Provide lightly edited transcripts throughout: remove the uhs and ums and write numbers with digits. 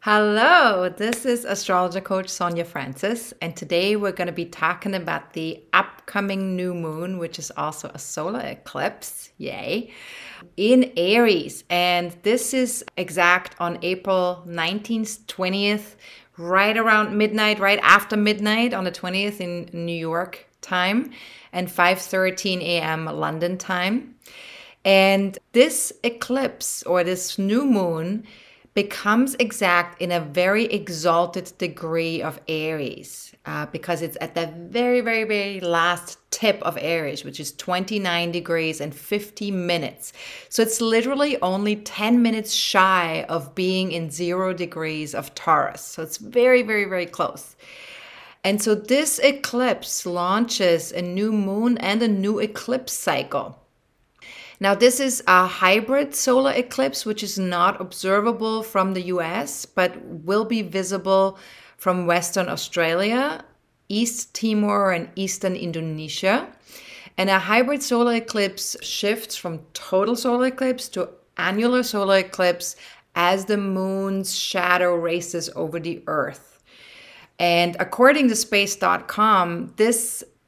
Hello, this is astrologer coach Sonja Francis, and today we're going to be talking about the upcoming new moon, which is also a solar eclipse, yay, in Aries. And this is exact on April 19th, 20th, right around midnight, right after midnight on the 20th in New York time, and 5:13 a.m. London time. And this eclipse or this new moon becomes exact in a very exalted degree of Aries because it's at the very, very, very last tip of Aries, which is 29 degrees and 50 minutes. So it's literally only 10 minutes shy of being in 0 degrees of Taurus. So it's very, very, very close. And so this eclipse launches a new moon and a new eclipse cycle. Now, this is a hybrid solar eclipse, which is not observable from the US, but will be visible from Western Australia, East Timor, and Eastern Indonesia. And a hybrid solar eclipse shifts from total solar eclipse to annular solar eclipse as the moon's shadow races over the Earth. And according to space.com,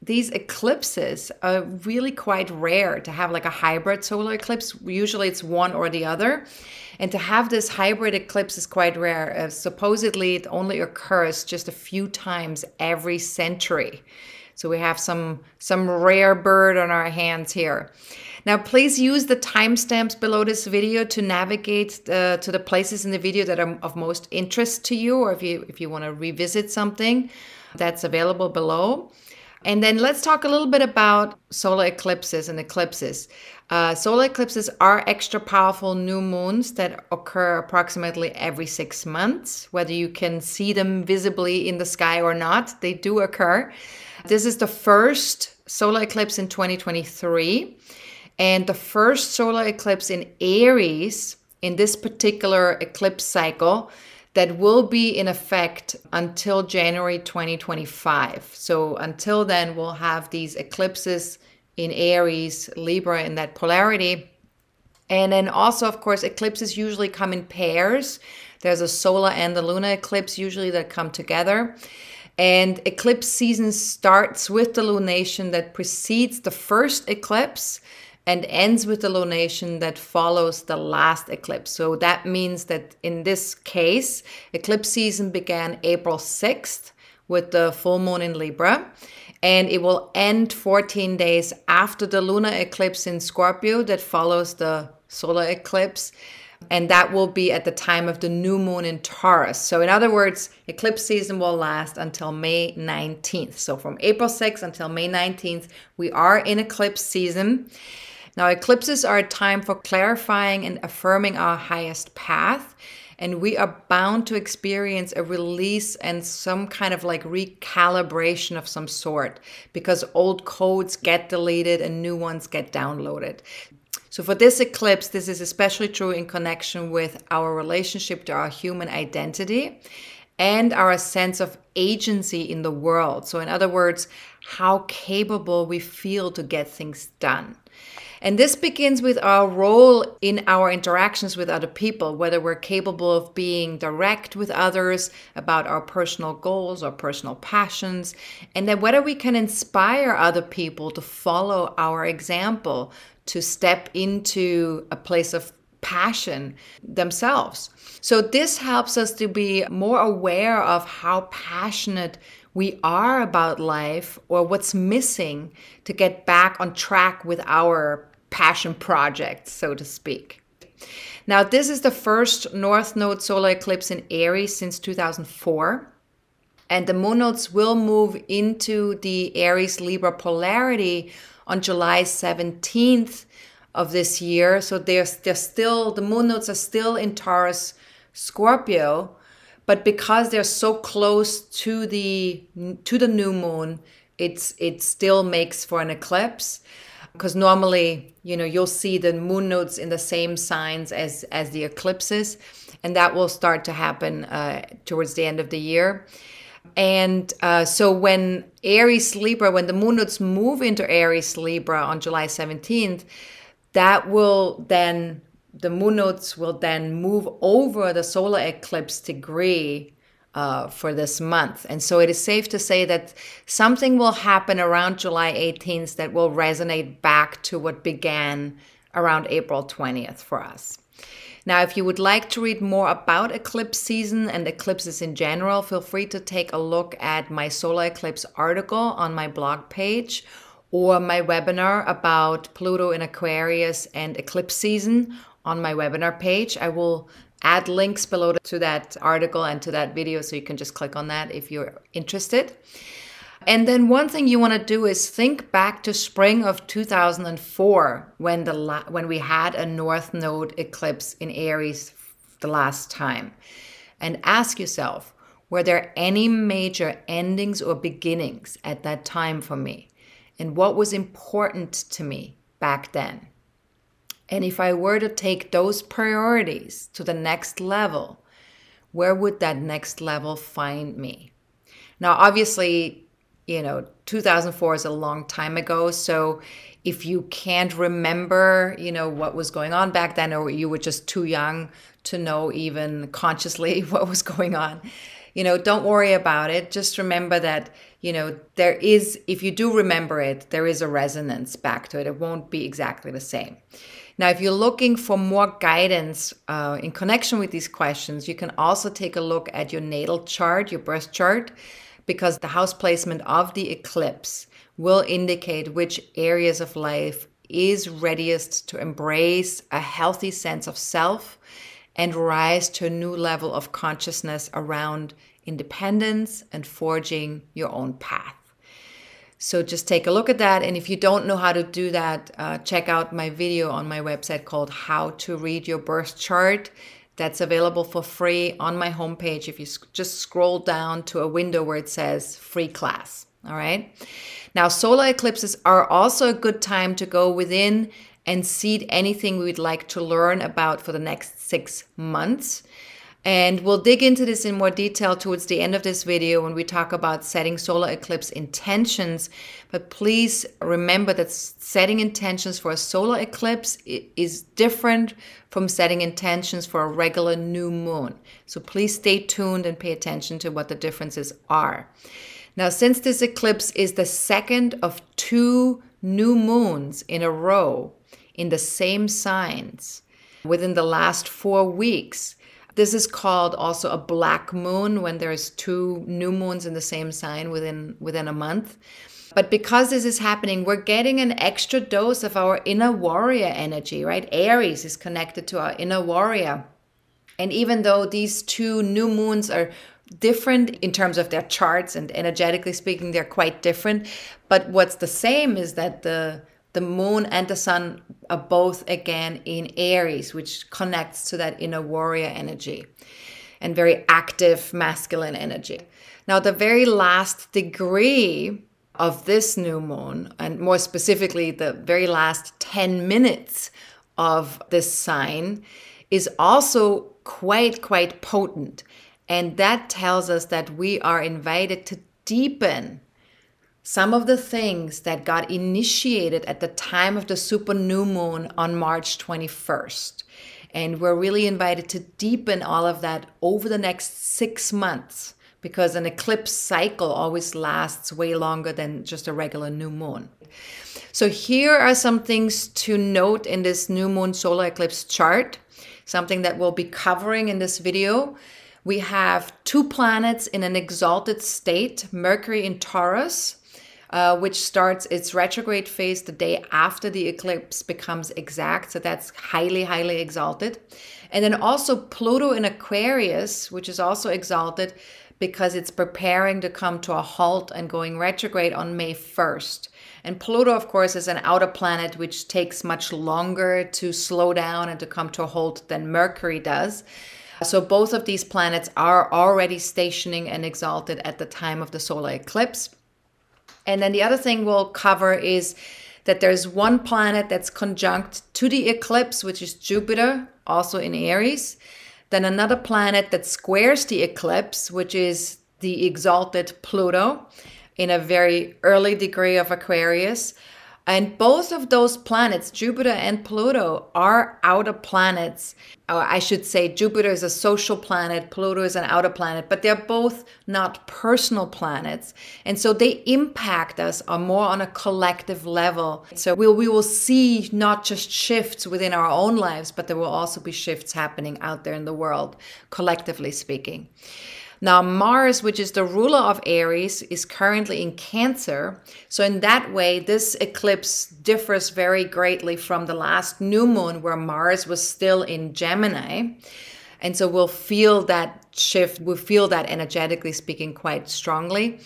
these eclipses are really quite rare to have like a hybrid solar eclipse. Usually it's one or the other. And to have this hybrid eclipse is quite rare. Supposedly it only occurs just a few times every century. So we have some rare bird on our hands here. Now, please use the timestamps below this video to navigate to the places in the video that are of most interest to you, or if you want to revisit something that's available below. And then let's talk a little bit about solar eclipses and eclipses. Solar eclipses are extra powerful new moons that occur approximately every 6 months. Whether you can see them visibly in the sky or not, they do occur. This is the first solar eclipse in 2023 and the first solar eclipse in Aries in this particular eclipse cycle that will be in effect until January 2025. So until then, we'll have these eclipses in Aries, Libra in that polarity. And then also, of course, eclipses usually come in pairs. There's a solar and a lunar eclipse usually that come together. And eclipse season starts with the lunation that precedes the first eclipse and ends with the lunation that follows the last eclipse. So that means that in this case, eclipse season began April 6th with the full moon in Libra, and it will end 14 days after the lunar eclipse in Scorpio that follows the solar eclipse, and that will be at the time of the new moon in Taurus. So in other words, eclipse season will last until May 19th. So from April 6th until May 19th, we are in eclipse season. Now, eclipses are a time for clarifying and affirming our highest path, and we are bound to experience a release and some kind of like recalibration of some sort because old codes get deleted and new ones get downloaded. So for this eclipse, this is especially true in connection with our relationship to our human identity and our sense of agency in the world. So in other words, how capable we feel to get things done. And this begins with our role in our interactions with other people, whether we're capable of being direct with others about our personal goals or personal passions, and then whether we can inspire other people to follow our example, to step into a place of passion themselves. So this helps us to be more aware of how passionate we are about life or what's missing to get back on track with our passion project, so to speak. Now, this is the first North Node solar eclipse in Aries since 2004. And the moon nodes will move into the Aries-Libra polarity on July 17th of this year. So they're still, the moon nodes are still in Taurus-Scorpio, but because they're so close to the new moon, it still makes for an eclipse. Because normally, you'll see the moon nodes in the same signs as the eclipses, and that will start to happen towards the end of the year. And so when the moon nodes move into Aries Libra on July 17th, that will then the moon nodes will then move over the solar eclipse degree for this month. And so it is safe to say that something will happen around July 18th that will resonate back to what began around April 20th for us. Now, if you would like to read more about eclipse season and eclipses in general, feel free to take a look at my solar eclipse article on my blog page or my webinar about Pluto in Aquarius and eclipse season on my webinar page. I will add links below to that article and to that video, so you can just click on that if you're interested. And then one thing you want to do is think back to spring of 2004 when we had a North Node eclipse in Aries the last time. And ask yourself, were there any major endings or beginnings at that time for me? And what was important to me back then? And if I were to take those priorities to the next level, where would that next level find me? Now, obviously, 2004 is a long time ago. So if you can't remember, what was going on back then, or you were just too young to know even consciously what was going on, don't worry about it. Just remember that, there is, if you do remember it, there is a resonance back to it. It won't be exactly the same. Now, if you're looking for more guidance in connection with these questions, you can also take a look at your natal chart, your birth chart, because the house placement of the eclipse will indicate which areas of life is readiest to embrace a healthy sense of self and rise to a new level of consciousness around independence and forging your own path. So just take a look at that. And if you don't know how to do that, check out my video on my website called How to Read Your Birth Chart. That's available for free on my homepage if you just scroll down to a window where it says free class. All right. Now, solar eclipses are also a good time to go within and seed anything we'd like to learn about for the next 6 months. And we'll dig into this in more detail towards the end of this video when we talk about setting solar eclipse intentions. But please remember that setting intentions for a solar eclipse is different from setting intentions for a regular new moon. So please stay tuned and pay attention to what the differences are. Now, since this eclipse is the second of 2 new moons in a row in the same signs within the last 4 weeks, this is called also a black moon when there's 2 new moons in the same sign within a month. But because this is happening, we're getting an extra dose of our inner warrior energy, right? Aries is connected to our inner warrior. And even though these 2 new moons are different in terms of their charts and energetically speaking, they're quite different. But what's the same is that the moon and the sun are both again in Aries, which connects to that inner warrior energy and very active masculine energy. Now, the very last degree of this new moon, and more specifically, the very last 10 minutes of this sign, is also quite potent. And that tells us that we are invited to deepen some of the things that got initiated at the time of the super new moon on March 21st. And we're really invited to deepen all of that over the next 6 months, because an eclipse cycle always lasts way longer than just a regular new moon. So here are some things to note in this new moon solar eclipse chart, something that we'll be covering in this video. We have 2 planets in an exalted state, Mercury in Taurus, which starts its retrograde phase the day after the eclipse becomes exact. So that's highly exalted. And then also Pluto in Aquarius, which is also exalted because it's preparing to come to a halt and going retrograde on May 1st. And Pluto, of course, is an outer planet which takes much longer to slow down and to come to a halt than Mercury does. So both of these planets are already stationing and exalted at the time of the solar eclipse. And then the other thing we'll cover is that there's one planet that's conjunct to the eclipse, which is Jupiter, also in Aries. Then another planet that squares the eclipse, which is the exalted Pluto in a very early degree of Aquarius. And both of those planets, Jupiter and Pluto, are outer planets. Or I should say Jupiter is a social planet, Pluto is an outer planet, but they're both not personal planets. And so they impact us more on a collective level. So we will see not just shifts within our own lives, but there will also be shifts happening out there in the world, collectively speaking. Now, Mars, which is the ruler of Aries, is currently in Cancer. So in that way, this eclipse differs very greatly from the last new moon where Mars was still in Gemini. And so we'll feel that shift. We'll feel that energetically speaking quite strongly.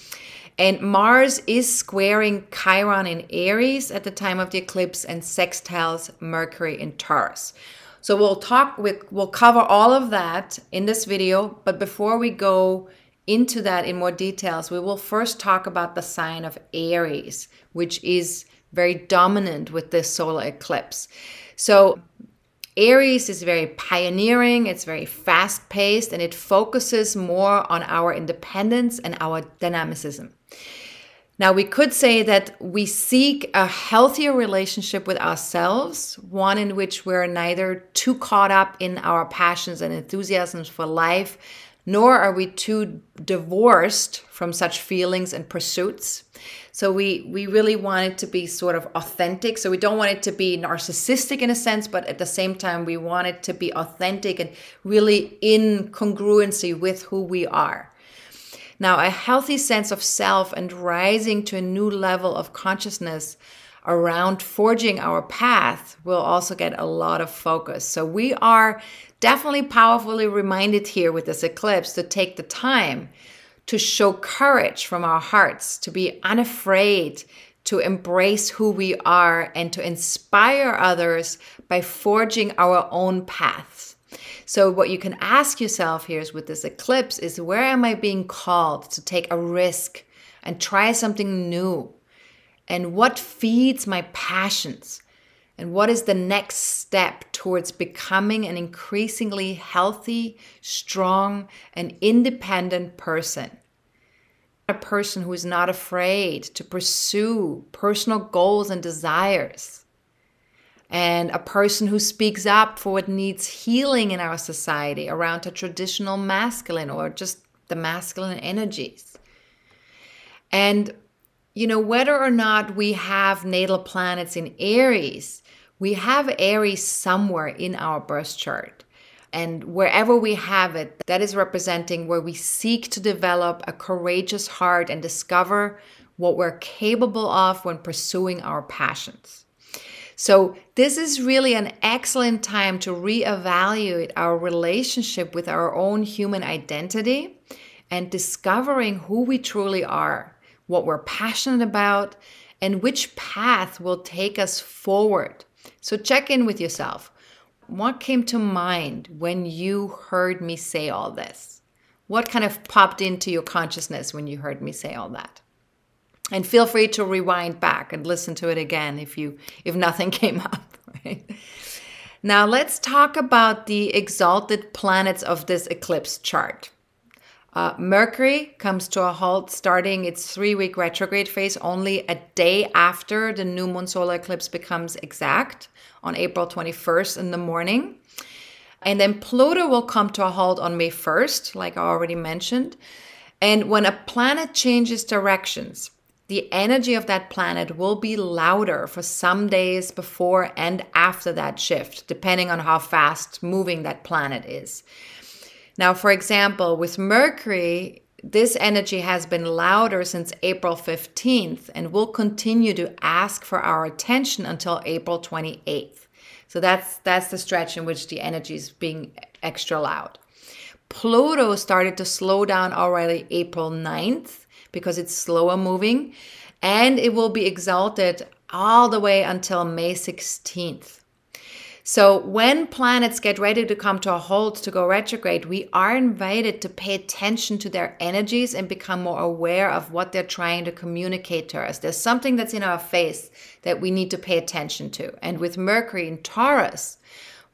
And Mars is squaring Chiron in Aries at the time of the eclipse and sextiles Mercury in Taurus. So we'll cover all of that in this video, but before we go into that in more details, we will first talk about the sign of Aries, which is very dominant with this solar eclipse. So Aries is very pioneering, it's very fast-paced, and it focuses more on our independence and our dynamicism. Now, we could say that we seek a healthier relationship with ourselves, one in which we're neither too caught up in our passions and enthusiasms for life, nor are we too divorced from such feelings and pursuits. So we really want it to be sort of authentic. So we don't want it to be narcissistic in a sense, but at the same time, we want it to be authentic and really in congruency with who we are. Now, a healthy sense of self and rising to a new level of consciousness around forging our path will also get a lot of focus. So we are definitely powerfully reminded here with this eclipse to take the time to show courage from our hearts, to be unafraid, to embrace who we are, and to inspire others by forging our own paths. So what you can ask yourself here is with this eclipse is, where am I being called to take a risk and try something new? And what feeds my passions? And what is the next step towards becoming an increasingly healthy, strong, and independent person? A person who is not afraid to pursue personal goals and desires. And a person who speaks up for what needs healing in our society around the traditional masculine or just the masculine energies. And, whether or not we have natal planets in Aries, we have Aries somewhere in our birth chart. And wherever we have it, that is representing where we seek to develop a courageous heart and discover what we're capable of when pursuing our passions. So this is really an excellent time to reevaluate our relationship with our own human identity and discovering who we truly are, what we're passionate about, and which path will take us forward. So check in with yourself. What came to mind when you heard me say all this? What kind of popped into your consciousness when you heard me say all that? And feel free to rewind back and listen to it again if nothing came up, right? Now let's talk about the exalted planets of this eclipse chart. Mercury comes to a halt starting its 3-week retrograde phase only a day after the new moon solar eclipse becomes exact on April 21st in the morning. And then Pluto will come to a halt on May 1st, like I already mentioned. And when a planet changes directions, the energy of that planet will be louder for some days before and after that shift, depending on how fast moving that planet is. Now, for example, with Mercury, this energy has been louder since April 15th and will continue to ask for our attention until April 28th. So that's the stretch in which the energy is being extra loud. Pluto started to slow down already April 9th. Because it's slower moving, and it will be exalted all the way until May 16th. So when planets get ready to come to a halt to go retrograde, we are invited to pay attention to their energies and become more aware of what they're trying to communicate to us. There's something that's in our face that we need to pay attention to. And with Mercury in Taurus,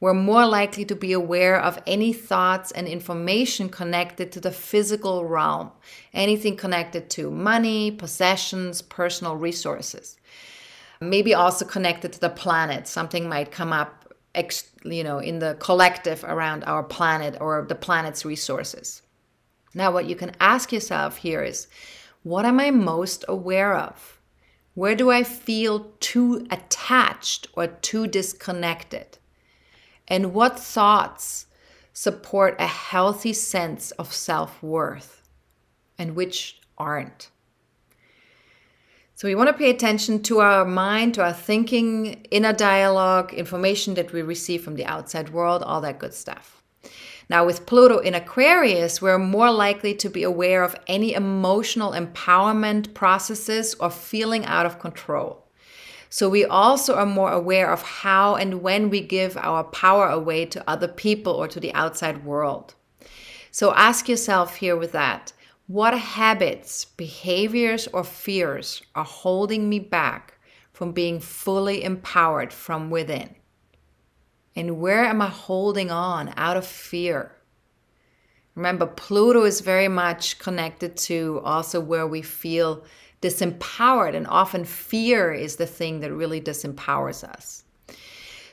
we're more likely to be aware of any thoughts and information connected to the physical realm, anything connected to money, possessions, personal resources. Maybe also connected to the planet. Something might come up, in the collective around our planet or the planet's resources. Now, what you can ask yourself here is, what am I most aware of? Where do I feel too attached or too disconnected? And what thoughts support a healthy sense of self-worth and which aren't? So we want to pay attention to our mind, to our thinking, inner dialogue, information that we receive from the outside world, all that good stuff. Now, with Pluto in Aquarius, we're more likely to be aware of any emotional empowerment processes or feeling out of control. So we also are more aware of how and when we give our power away to other people or to the outside world. So ask yourself here with that, what habits, behaviors, or fears are holding me back from being fully empowered from within? And where am I holding on out of fear? Remember, Pluto is very much connected to also where we feel disempowered, and often fear is the thing that really disempowers us.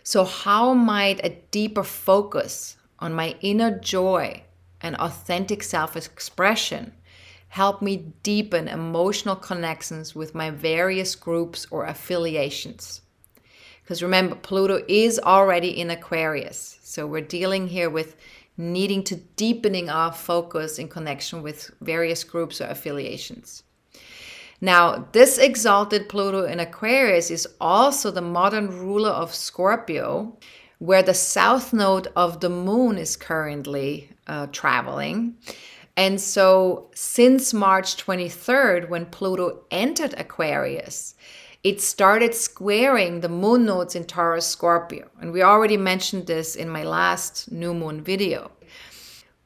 So how might a deeper focus on my inner joy and authentic self-expression help me deepen emotional connections with my various groups or affiliations? Because remember, Pluto is already in Aquarius. So we're dealing here with needing to deepening our focus in connection with various groups or affiliations. Now, this exalted Pluto in Aquarius is also the modern ruler of Scorpio, where the south node of the moon is currently traveling. And so since March 23rd, when Pluto entered Aquarius, it started squaring the moon nodes in Taurus-Scorpio. And we already mentioned this in my last new moon video.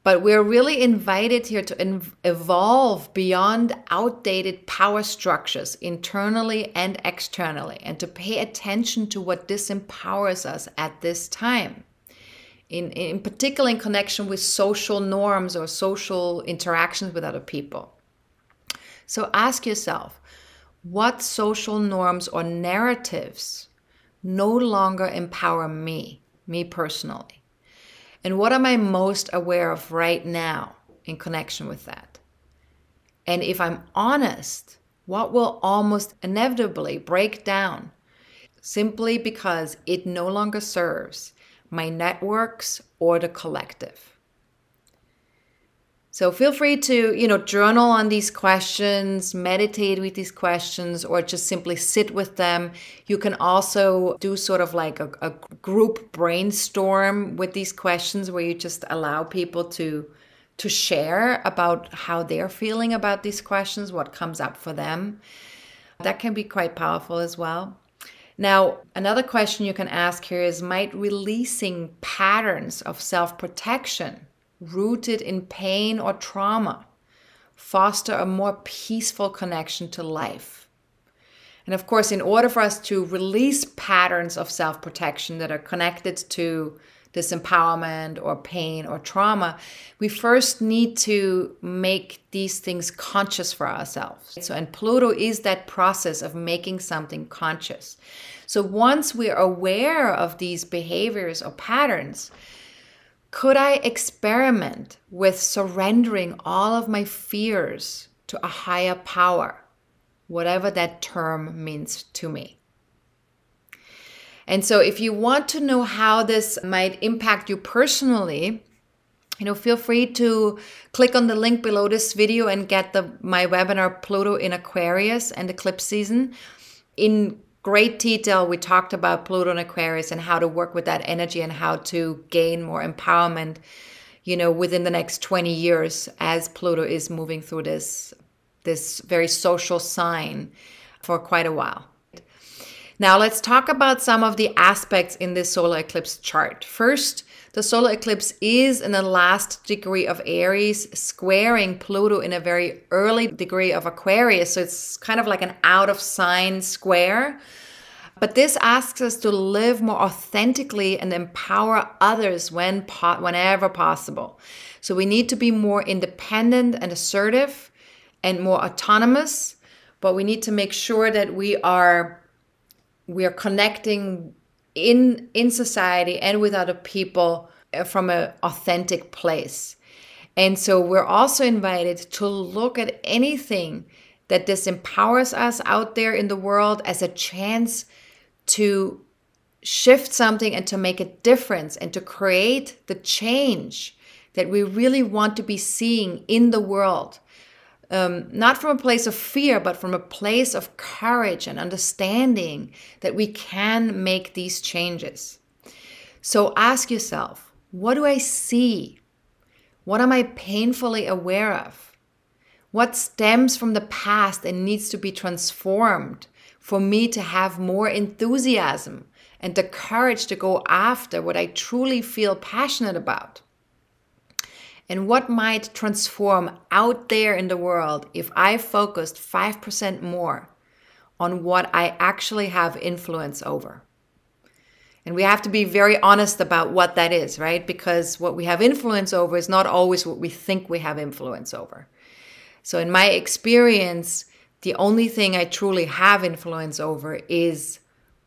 But we're really invited here to evolve beyond outdated power structures internally and externally, and to pay attention to what disempowers us at this time. In particular, in connection with social norms or social interactions with other people. So ask yourself, what social norms or narratives no longer empower me personally? And what am I most aware of right now in connection with that? And if I'm honest, what will almost inevitably break down simply because it no longer serves my networks or the collective? So feel free to, journal on these questions, meditate with these questions, or just simply sit with them. You can also do sort of like a group brainstorm with these questions where you just allow people to share about how they're feeling about these questions, what comes up for them. That can be quite powerful as well. Now, another question you can ask here is, might releasing patterns of self-protection rooted in pain or trauma foster a more peaceful connection to life? And of course, in order for us to release patterns of self-protection that are connected to disempowerment or pain or trauma, we first need to make these things conscious for ourselves. So, and Pluto is that process of making something conscious. So once we're aware of these behaviors or patterns, could I experiment with surrendering all of my fears to a higher power, whatever that term means to me? And so if you want to know how this might impact you personally, feel free to click on the link below this video and get my webinar, Pluto in Aquarius and Eclipse Season. In great detail, we talked about Pluto in Aquarius and how to work with that energy and how to gain more empowerment, within the next 20 years as Pluto is moving through this very social sign for quite a while. Now let's talk about some of the aspects in this solar eclipse chart. First, the solar eclipse is in the last degree of Aries, squaring Pluto in a very early degree of Aquarius. So it's kind of like an out of sign square. But this asks us to live more authentically and empower others whenever possible. So we need to be more independent and assertive and more autonomous, but we need to make sure that we are we are connecting in society and with other people from an authentic place. And so we're also invited to look at anything that disempowers us out there in the world as a chance to shift something and to make a difference and to create the change that we really want to be seeing in the world. Not from a place of fear, but from a place of courage and understanding that we can make these changes. So ask yourself, what do I see? What am I painfully aware of? What stems from the past and needs to be transformed for me to have more enthusiasm and the courage to go after what I truly feel passionate about? And what might transform out there in the world if I focused 5% more on what I actually have influence over? And we have to be very honest about what that is, right? Because what we have influence over is not always what we think we have influence over. So in my experience, the only thing I truly have influence over is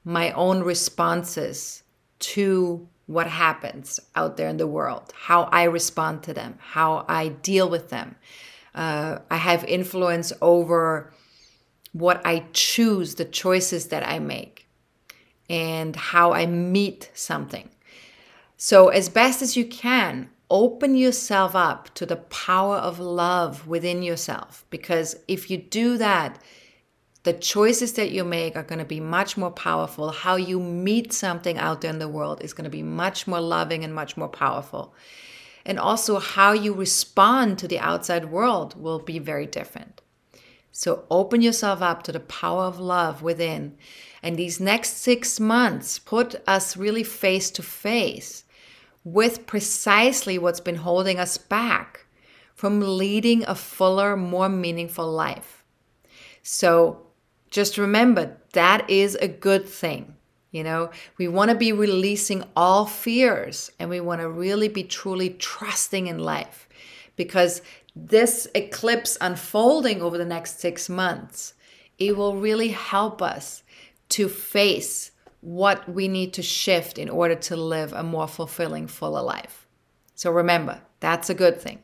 my own responses to what happens out there in the world, how I respond to them, how I deal with them. I have influence over what I choose, the choices that I make, and how I meet something. So as best as you can, open yourself up to the power of love within yourself. Because if you do that, the choices that you make are going to be much more powerful. How you meet something out there in the world is going to be much more loving and much more powerful. And also how you respond to the outside world will be very different. So open yourself up to the power of love within. And these next 6 months put us really face to face with precisely what's been holding us back from leading a fuller, more meaningful life. So just remember, that is a good thing. You know, we want to be releasing all fears, and we want to really be truly trusting in life, because this eclipse unfolding over the next 6 months, it will really help us to face what we need to shift in order to live a more fulfilling, fuller life. So remember, that's a good thing.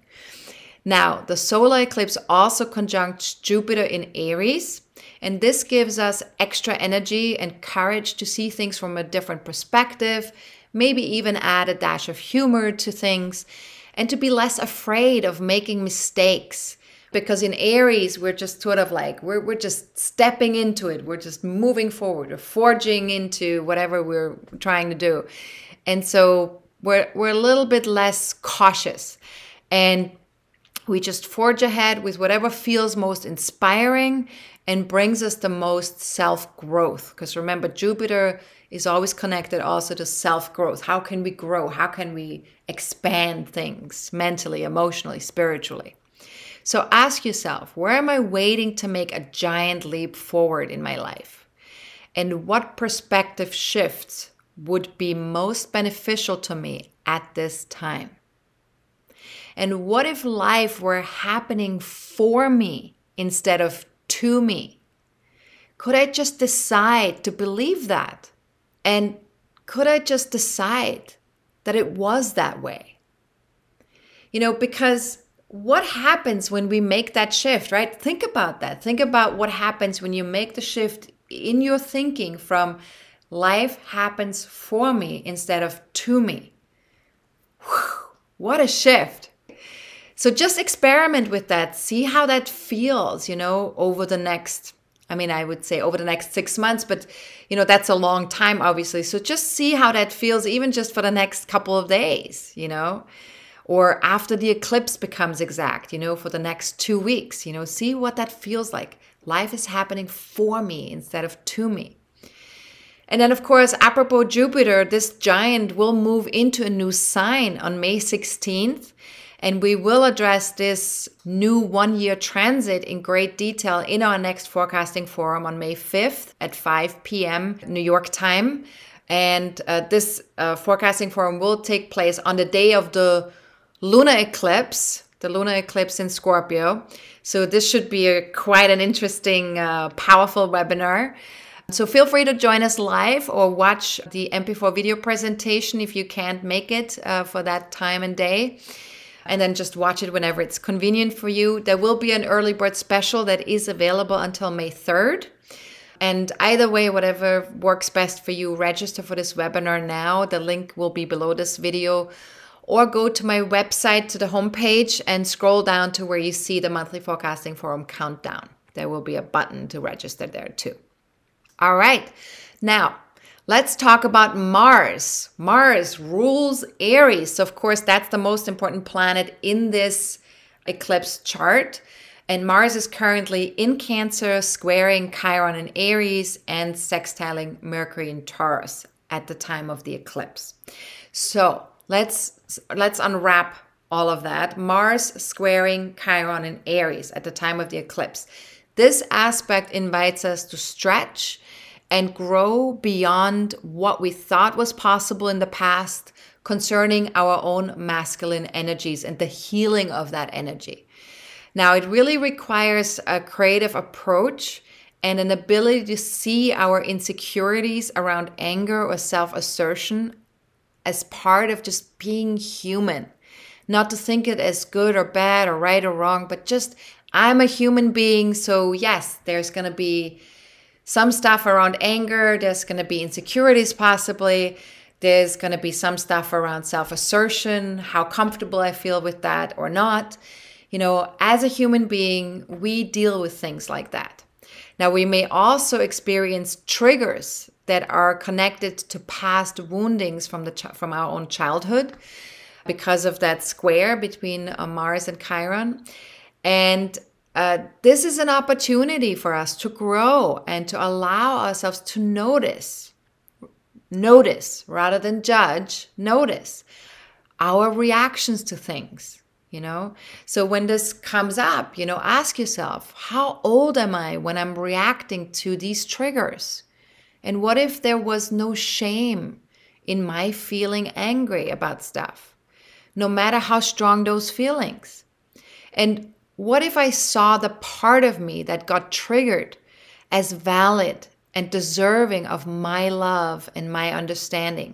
Now, the solar eclipse also conjuncts Jupiter in Aries, and this gives us extra energy and courage to see things from a different perspective, maybe even add a dash of humor to things, and to be less afraid of making mistakes. Because in Aries, we're just sort of like, we're just stepping into it. We're just moving forward. We're forging into whatever we're trying to do. And so we're a little bit less cautious. And we just forge ahead with whatever feels most inspiring and brings us the most self-growth. Because remember, Jupiter is always connected also to self-growth. How can we grow? How can we expand things mentally, emotionally, spiritually? So ask yourself, where am I waiting to make a giant leap forward in my life? And what perspective shifts would be most beneficial to me at this time? And what if life were happening for me instead of to me? Could I just decide to believe that? And could I just decide that it was that way? You know, because what happens when we make that shift, right? Think about that. Think about what happens when you make the shift in your thinking from life happens for me instead of to me. Whew, what a shift. So just experiment with that. See how that feels, you know, over the next, I would say over the next 6 months, but, you know, that's a long time, obviously. So just see how that feels, even just for the next couple of days, you know, or after the eclipse becomes exact, you know, for the next 2 weeks, you know, see what that feels like. Life is happening for me instead of to me. And then, of course, apropos Jupiter, this giant will move into a new sign on May 16th. And we will address this new one-year transit in great detail in our next forecasting forum on May 5th at 5 p.m. New York time. And this forecasting forum will take place on the day of the lunar eclipse in Scorpio. So this should be quite an interesting, powerful webinar. So feel free to join us live or watch the MP4 video presentation if you can't make it for that time and day. And then just watch it whenever it's convenient for you. There will be an early bird special that is available until May 3rd. And either way, whatever works best for you, register for this webinar now. The link will be below this video. Or go to my website, to the homepage, and scroll down to where you see the monthly forecasting forum countdown. There will be a button to register there too. All right, now let's talk about Mars. Mars rules Aries. So of course, that's the most important planet in this eclipse chart. And Mars is currently in Cancer, squaring Chiron in Aries and sextiling Mercury in Taurus at the time of the eclipse. So let's unwrap all of that. Mars squaring Chiron in Aries at the time of the eclipse. This aspect invites us to stretch and grow beyond what we thought was possible in the past concerning our own masculine energies and the healing of that energy. Now, it really requires a creative approach and an ability to see our insecurities around anger or self-assertion as part of just being human. Not to think it as good or bad or right or wrong, but just I'm a human being. So yes, there's going to be some stuff around anger. There's going to be insecurities possibly. There's going to be some stuff around self-assertion, how comfortable I feel with that or not. You know, as a human being, we deal with things like that. Now, we may also experience triggers that are connected to past woundings from our own childhood because of that square between Mars and Chiron. And this is an opportunity for us to grow and to allow ourselves to notice rather than judge, notice our reactions to things. You know, so when this comes up, you know, ask yourself, how old am I when I'm reacting to these triggers? And what if there was no shame in my feeling angry about stuff, no matter how strong those feelings? And what if I saw the part of me that got triggered as valid and deserving of my love and my understanding?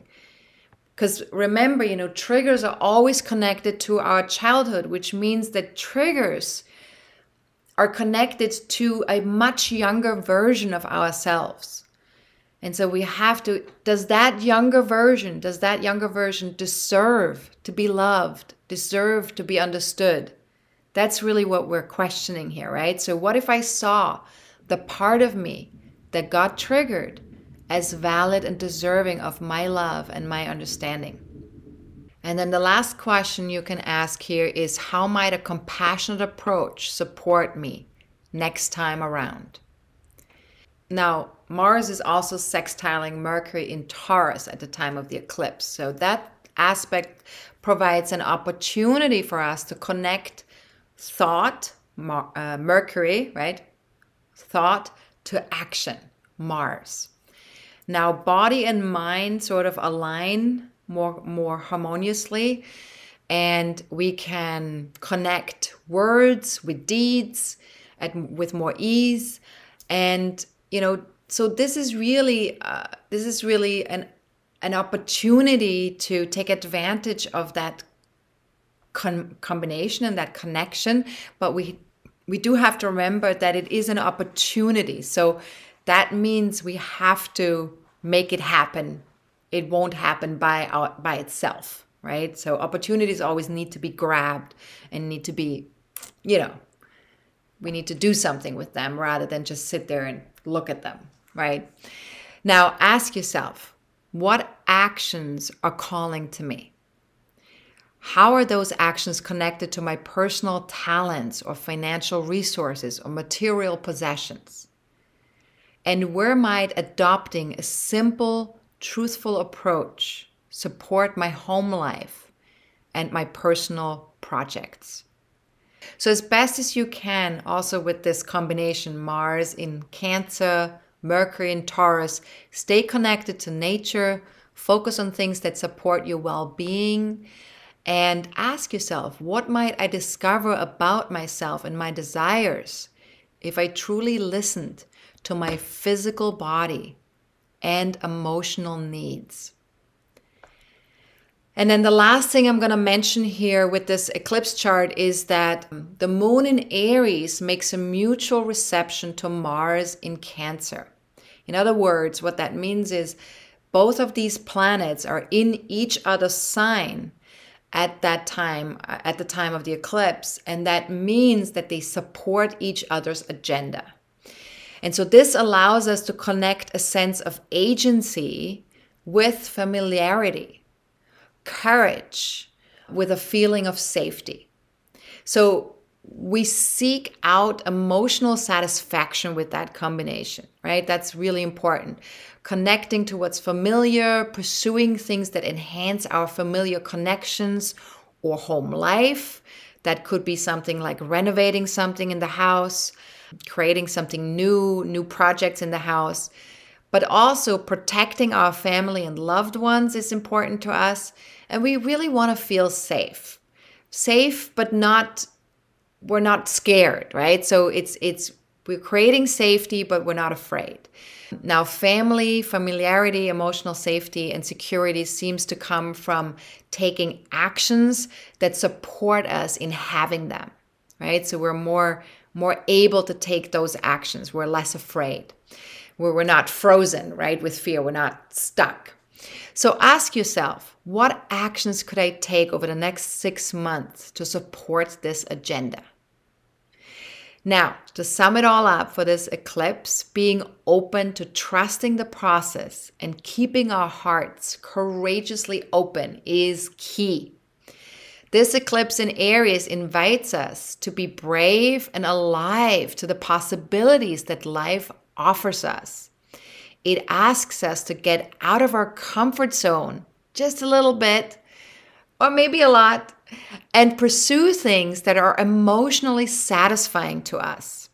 Because remember, you know, triggers are always connected to our childhood, which means that triggers are connected to a much younger version of ourselves. And so we have to, does that younger version deserve to be loved, deserve to be understood? That's really what we're questioning here, right? So what if I saw the part of me that got triggered as valid and deserving of my love and my understanding? And then the last question you can ask here is, how might a compassionate approach support me next time around? Now, Mars is also sextiling Mercury in Taurus at the time of the eclipse. So that aspect provides an opportunity for us to connect thought, Mercury, right? Thought to action, Mars. Now, body and mind sort of align more harmoniously, and we can connect words with deeds with more ease. And, you know, so this is really an opportunity to take advantage of that combination and that connection. But we do have to remember that it is an opportunity. So that means we have to make it happen. It won't happen by itself, right? So opportunities always need to be grabbed and need to be, you know, we need to do something with them rather than just sit there and look at them, right? Now ask yourself, what actions are calling to me? How are those actions connected to my personal talents or financial resources or material possessions? And where might adopting a simple, truthful approach support my home life and my personal projects? So as best as you can, also with this combination, Mars in Cancer, Mercury in Taurus, stay connected to nature, focus on things that support your well-being, and ask yourself, what might I discover about myself and my desires if I truly listened to my physical body and emotional needs. And then the last thing I'm going to mention here with this eclipse chart is that the moon in Aries makes a mutual reception to Mars in Cancer. In other words, what that means is both of these planets are in each other's sign at that time, at the time of the eclipse, and that means that they support each other's agenda. And so this allows us to connect a sense of agency with familiarity, courage, with a feeling of safety. So we seek out emotional satisfaction with that combination, right? That's really important. Connecting to what's familiar, pursuing things that enhance our familiar connections or home life. That could be something like renovating something in the house, creating something new projects in the house. But also protecting our family and loved ones is important to us. And we really want to feel safe. Safe, but we're not scared, right? So we're creating safety, but we're not afraid. Now, family, familiarity, emotional safety, and security seems to come from taking actions that support us in having them, right? So we're more able to take those actions. We're less afraid. We're not frozen, right, with fear. We're not stuck. So ask yourself, what actions could I take over the next 6 months to support this agenda? Now, to sum it all up for this eclipse, being open to trusting the process and keeping our hearts courageously open is key. This eclipse in Aries invites us to be brave and alive to the possibilities that life offers us. It asks us to get out of our comfort zone just a little bit, or maybe a lot, and pursue things that are emotionally satisfying to us.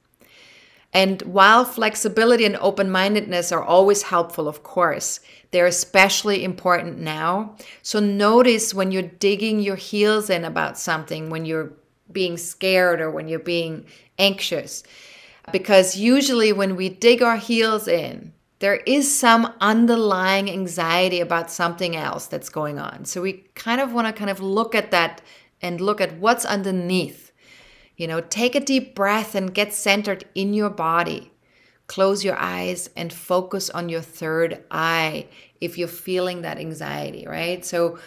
And while flexibility and open-mindedness are always helpful, of course, they're especially important now. So notice when you're digging your heels in about something, when you're being scared or when you're being anxious. Because usually when we dig our heels in, there is some underlying anxiety about something else that's going on. So we kind of want to look at that and look at what's underneath. Take a deep breath and get centered in your body. Close your eyes and focus on your third eye if you're feeling that anxiety, right? So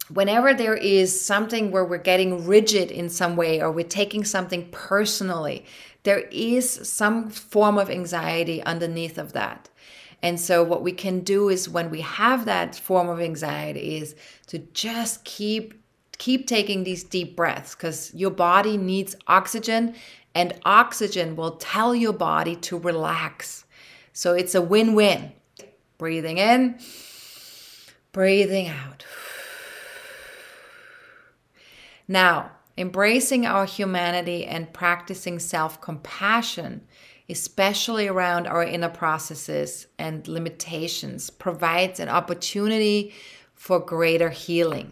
whenever there is something where we're getting rigid in some way or we're taking something personally, there is some form of anxiety underneath of that. And so what we can do is when we have that form of anxiety is to just keep taking these deep breaths, because your body needs oxygen and oxygen will tell your body to relax. So it's a win-win. Breathing in, breathing out. Now, embracing our humanity and practicing self-compassion, especially around our inner processes and limitations, provides an opportunity for greater healing.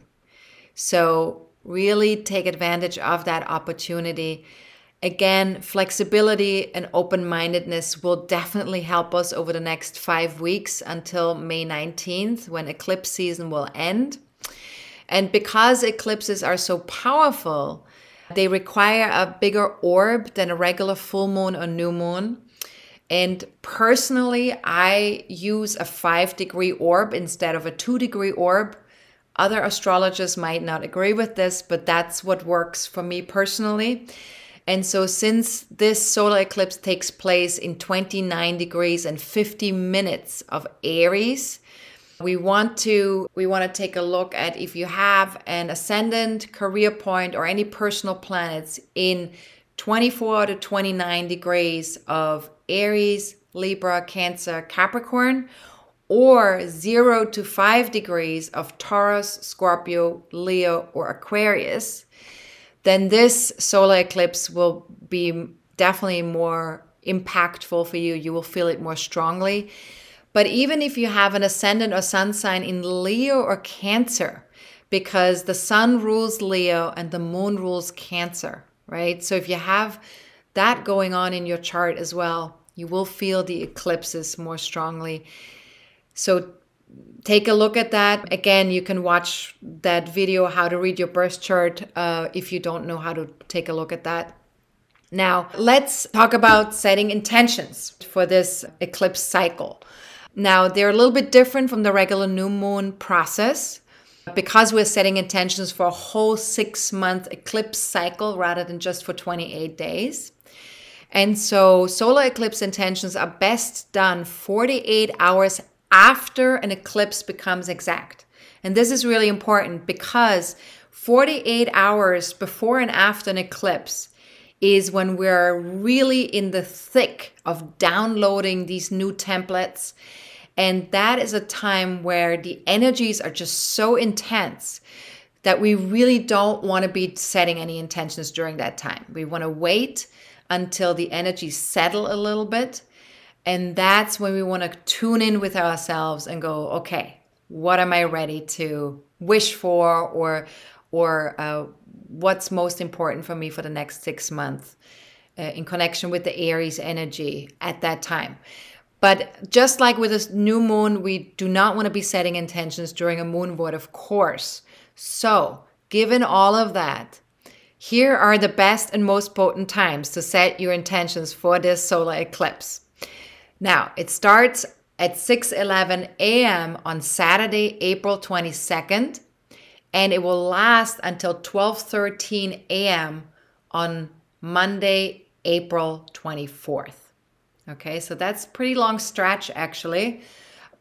So really take advantage of that opportunity. Again, flexibility and open-mindedness will definitely help us over the next 5 weeks until May 19th, when eclipse season will end. And because eclipses are so powerful, they require a bigger orb than a regular full moon or new moon. And personally, I use a 5-degree orb instead of a 2-degree orb. Other astrologers might not agree with this, but that's what works for me personally. And so since this solar eclipse takes place in 29 degrees and 50 minutes of Aries, we want to take a look at if you have an ascendant, career point, or any personal planets in 24 to 29 degrees of Aries, Libra, Cancer, Capricorn, or 0 to 5 degrees of Taurus, Scorpio, Leo, or Aquarius, then this solar eclipse will be definitely more impactful for you. You will feel it more strongly. But even if you have an ascendant or sun sign in Leo or Cancer, because the sun rules Leo and the moon rules Cancer, right? So if you have that going on in your chart as well, You will feel the eclipses more strongly. So take a look at that. Again, you can watch that video, how to read your birth chart, if you don't know how to take a look at that. Now, let's talk about setting intentions for this eclipse cycle. Now, they're a little bit different from the regular new moon process because we're setting intentions for a whole 6-month eclipse cycle rather than just for 28 days. And so solar eclipse intentions are best done 48 hours after an eclipse becomes exact. And this is really important because 48 hours before and after an eclipse is when we're really in the thick of downloading these new templates. And that is a time where the energies are just so intense that we really don't want to be setting any intentions during that time. We want to wait until the energies settle a little bit. And that's when we want to tune in with ourselves and go, okay, what am I ready to wish for, or what's most important for me for the next 6 months in connection with the Aries energy at that time. But just like with a new moon, we do not want to be setting intentions during a moon void, of course. So given all of that, here are the best and most potent times to set your intentions for this solar eclipse. Now, it starts at 6:11 a.m. on Saturday, April 22nd, and it will last until 12:13 a.m. on Monday, April 24th. Okay, so that's a pretty long stretch actually,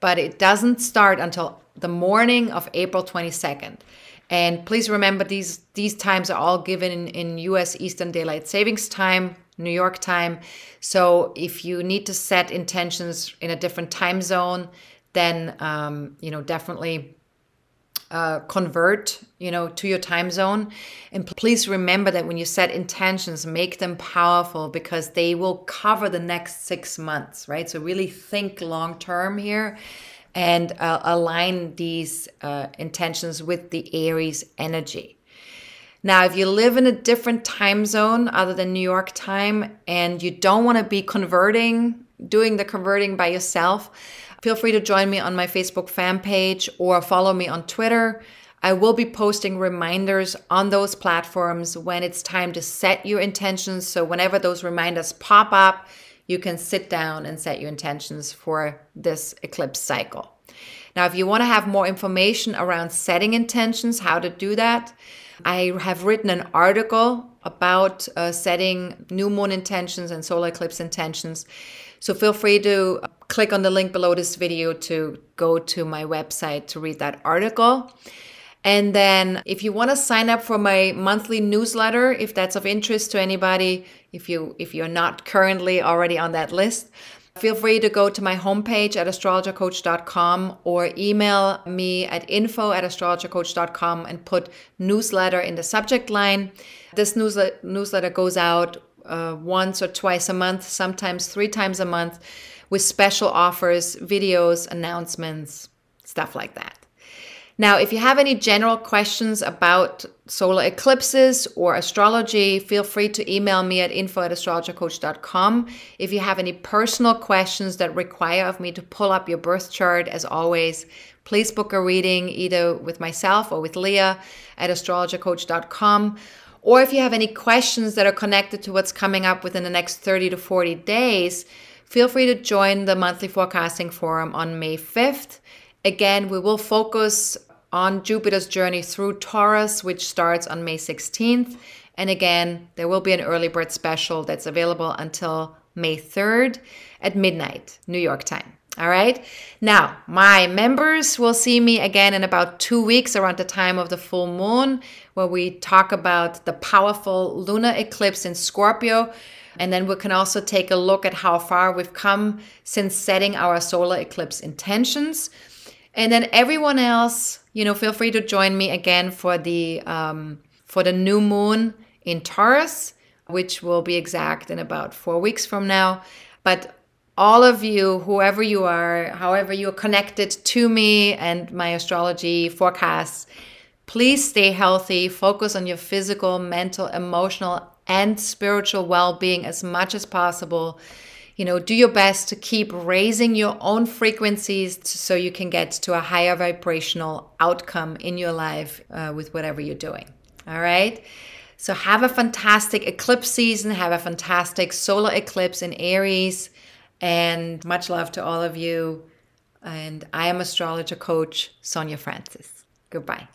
but it doesn't start until the morning of April 22nd. And please remember, these times are all given in US Eastern Daylight Savings Time, New York time. So if you need to set intentions in a different time zone, then definitely convert to your time zone. And please remember that when you set intentions, make them powerful because they will cover the next 6 months, right? So really think long term here and align these intentions with the Aries energy. Now, if you live in a different time zone other than New York time and you don't want to be doing the converting by yourself, feel free to join me on my Facebook fan page or follow me on Twitter. I will be posting reminders on those platforms when it's time to set your intentions. So whenever those reminders pop up, you can sit down and set your intentions for this eclipse cycle. Now, if you want to have more information around setting intentions, how to do that, I have written an article about setting new moon intentions and solar eclipse intentions. So feel free to click on the link below this video to go to my website to read that article. And then if you want to sign up for my monthly newsletter, if that's of interest to anybody, if you're not currently already on that list, feel free to go to my homepage at astrologercoach.com or email me at info@astrologercoach.com and put newsletter in the subject line. This newsletter goes out once or twice a month, sometimes 3 times a month, with special offers, videos, announcements, stuff like that. Now, if you have any general questions about solar eclipses or astrology, feel free to email me at info@astrologercoach.com. If you have any personal questions that require of me to pull up your birth chart, as always, please book a reading either with myself or with Leah at astrologercoach.com. Or if you have any questions that are connected to what's coming up within the next 30 to 40 days, feel free to join the monthly forecasting forum on May 5th. Again, we will focus on Jupiter's journey through Taurus, which starts on May 16th. And again, there will be an early bird special that's available until May 3rd at midnight, New York time. All right. Now, my members will see me again in about 2 weeks around the time of the full moon, where we talk about the powerful lunar eclipse in Scorpio. And then we can also take a look at how far we've come since setting our solar eclipse intentions. And then everyone else, feel free to join me again for the new moon in Taurus, which will be exact in about 4 weeks from now. But all of you, whoever you are, however you're connected to me and my astrology forecasts, please stay healthy, focus on your physical, mental, emotional, and spiritual well-being as much as possible. do your best to keep raising your own frequencies so you can get to a higher vibrational outcome in your life with whatever you're doing. All right. So have a fantastic eclipse season. Have a fantastic solar eclipse in Aries. And much love to all of you. And I am astrologer coach Sonja Francis. Goodbye.